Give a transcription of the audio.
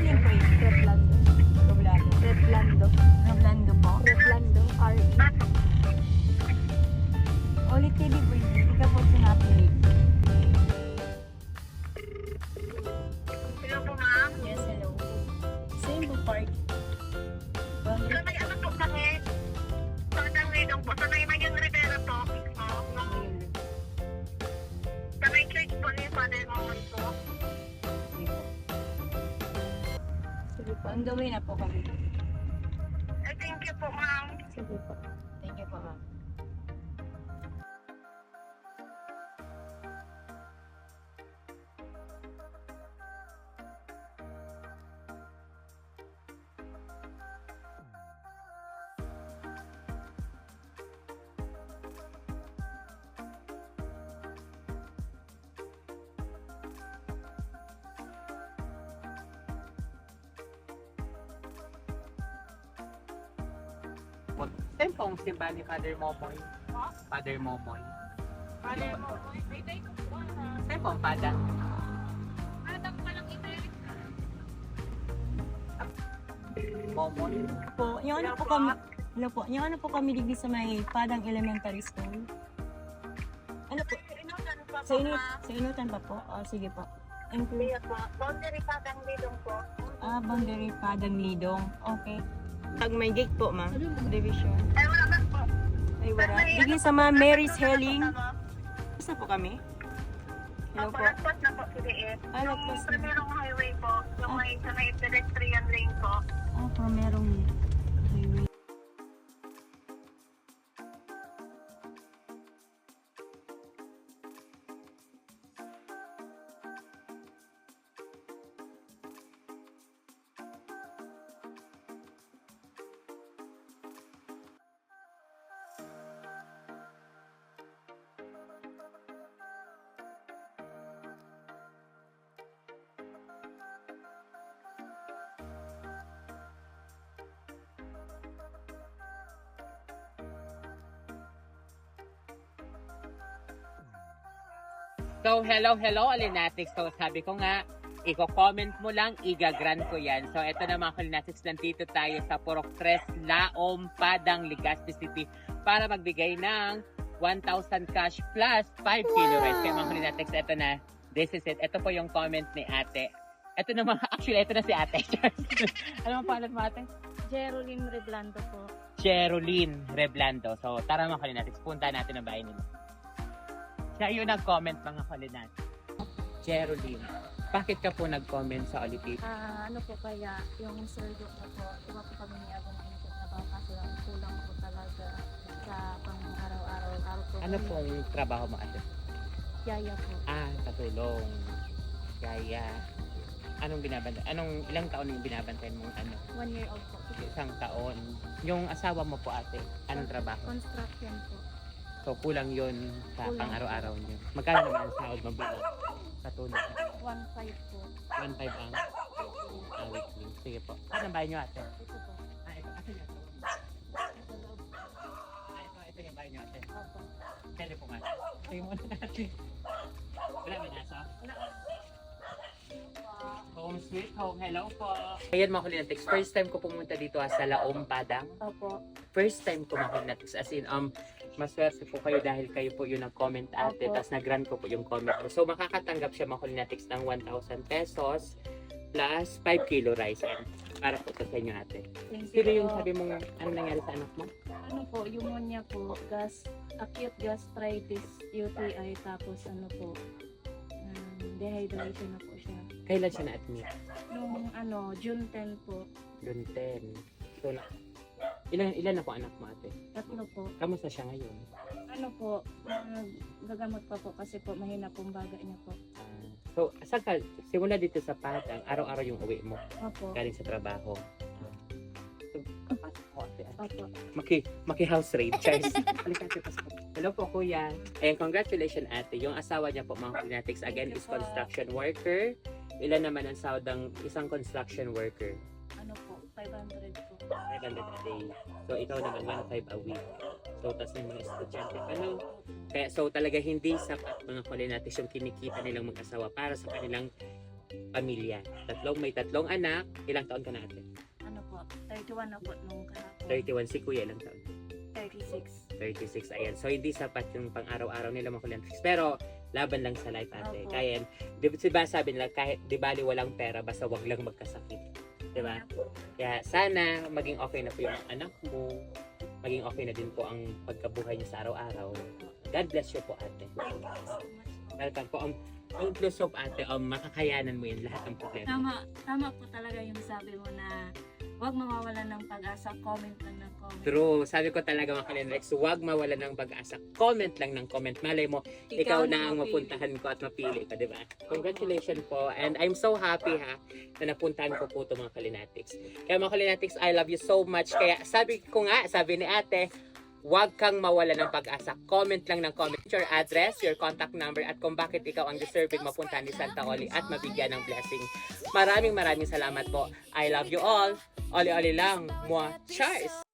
name po yun? Replando. Roblado. Replando. Roblando po. Replando. R.E. Ulit TV po yun. Ikaw po sa happy. Hello po, ma'am. Yes, hello. Same po park. Boundary. May ano po kami? Padang Lidong po. Sa may Mayang Rivera po. Sa may church po ni Father Momon po. Sige po. On the way na po kami. Ay, thank you po, ma'am. Sige po. Thank you po, ma'am. Saan pong simbahan ni Father Momoy? Father Momoy. Father Momon, may tayo po. Saan pong padang? Padang pa lang i-direct. Momoy? Po, yung ano po kami, hello po, yung ano po kami digdi sa may Padang Elementary School. Ano po? Inutan pa Sa po, inyo, ma'am. sa inutan pa po? Oh, sige po. Thank you. Iya po. Boundary Padang Lidong po. Boundary Padang Lidong. Okay. Pag may gate po, ma'am. Division. Ay, wala man po. Ay, wala. May Digdi ano sa po, mga Mary's nagpunta na Healing. po, ma'am. Saan po kami? Hello Opo, po. lagpas na po si DF. Ah, Yung lagpas na. primerong highway po. Yung may sa may pedestrian lane po. Merong highway. So, hello, Alinatics. So, sabi ko nga, i-comment mo lang, igagrant ko yan. So, eto na mga Alinatics, nandito tayo sa Purok 3, Laom, Padang, Legazpi City para magbigay ng 1,000 cash plus 5 kilo rice. Kaya mga Alinatics, eto na. This is it. Ito po yung comment ni ate. Ito na mga, actually, ito na si ate. Ano ang pangalan mo ate? Geraldine Replando po. Geraldine Reblando. So, tara mga Alinatics, punta natin ang bahay nila. Siya yung nag-comment mga Alinatics. Geraldine, bakit ka po nag-comment sa Olipip? Ano po kaya, yung sweldo ko po, iba po kami ni Abong Pinto trabaho kasi lang kulang po talaga sa pang-araw-araw. Araw po Ano kami. pong trabaho mo ate? Yaya po. Katulong. Yaya. Ilang taon yung binabantayan mong 1 year old po. Isang taon. Yung asawa mo po ate, anong trabaho? Construction po. So kulang yun sa Kulang. pang-araw-araw niyo. Magkano naman ang sahod mabilang? Sa tulong. 1.5 po. 1.5 ang weekly. Sige po. Ano ang bahay niyo ate? Ito po. Ito. Ate niyo. Ito loob. Ito yung bahay niyo ate. Opo. Pwede po nga. Sige muna natin. Wala ba nasa? Home sweet home. Hello po. Ayan mga Alinatics. First time ko pumunta dito sa Laom, Padang. Opo. First time ko mga Alinatics. As in, maswerte po kayo dahil kayo po yung nag-comment ate. Opo. Tapos nag-grant ko po yung comment mo. So makakatanggap siya mga Alinatics ng 1,000 pesos plus 5 kilo rice. And para po sa inyo ate. Thank you Sino yung po. sabi mong ano nangyari sa anak mo? Ano po, pneumonia po, acute gastritis, UTI, tapos ano po, dehydration na po siya. Kailan siya na-admit? Nung June 10 po, June 10. So, ilan na po anak mo ate? 3 po. Kamusta siya ngayon? Ano po, gagamot pa po kasi po mahina pong baga niya po. So, saan ka, simula dito sa Padang, araw-araw yung uwi mo, Opo, galing sa trabaho. So, pasok ko ate. opo. Maki-house raid, Charles. Halika ate, pasok. Hello po kuya. And congratulations ate. Yung asawa niya po mga Alinatics again is construction worker. Ilan naman ang sahod ng isang construction worker? Ano po, 500 po. 500 a day. So, ikaw naman 1,500 a week. So, tas yung mga estudyante pa, no? Kaya, so, talaga hindi sapat mga Alinatics yung kinikita nilang mag-asawa para sa kanilang pamilya. May tatlong anak. Ilang taon ka na ate? Ano po, 31 na po nung kahapon. 31. Si kuya ilang taon? 36. 36. Ayan. So, hindi sapat yung pang-araw-araw nila mga kulantrics. Pero, laban lang sa life ate. Opo. Kaya, diba sabi nila, kahit di bali walang pera, basta wag lang magkasakit. Diba? Kaya po, Kaya, sana maging okay na po yung anak mo. Maging okay na din po ang pagkabuhay niyo sa araw-araw. God bless you po ate. Welcome po. Include po ate, makakayanan mo yun lahat ng problema. Tama po talaga yung sabi mo na huwag mawawalan ng pag-asa, comment lang ng comment. True. Sabi ko talaga mga kalinrex, huwag mawala ng pag-asa. Comment lang ng comment. Malay mo, ikaw na ang mapuntahan ko at mapili ka, di ba? Congratulations po. And I'm so happy na napuntahan ko po ito mga kalinatics. Kaya mga kalinatics, I love you so much. Kaya sabi ni ate, huwag kang mawala ng pag-asa. Comment lang ng comment. Your address, your contact number, at kung bakit ikaw ang deserving mapuntahan ni Santa Oli at mabigyan ng blessing. Maraming salamat po. I love you all. Oli-oli lang. Mwah. Cheers!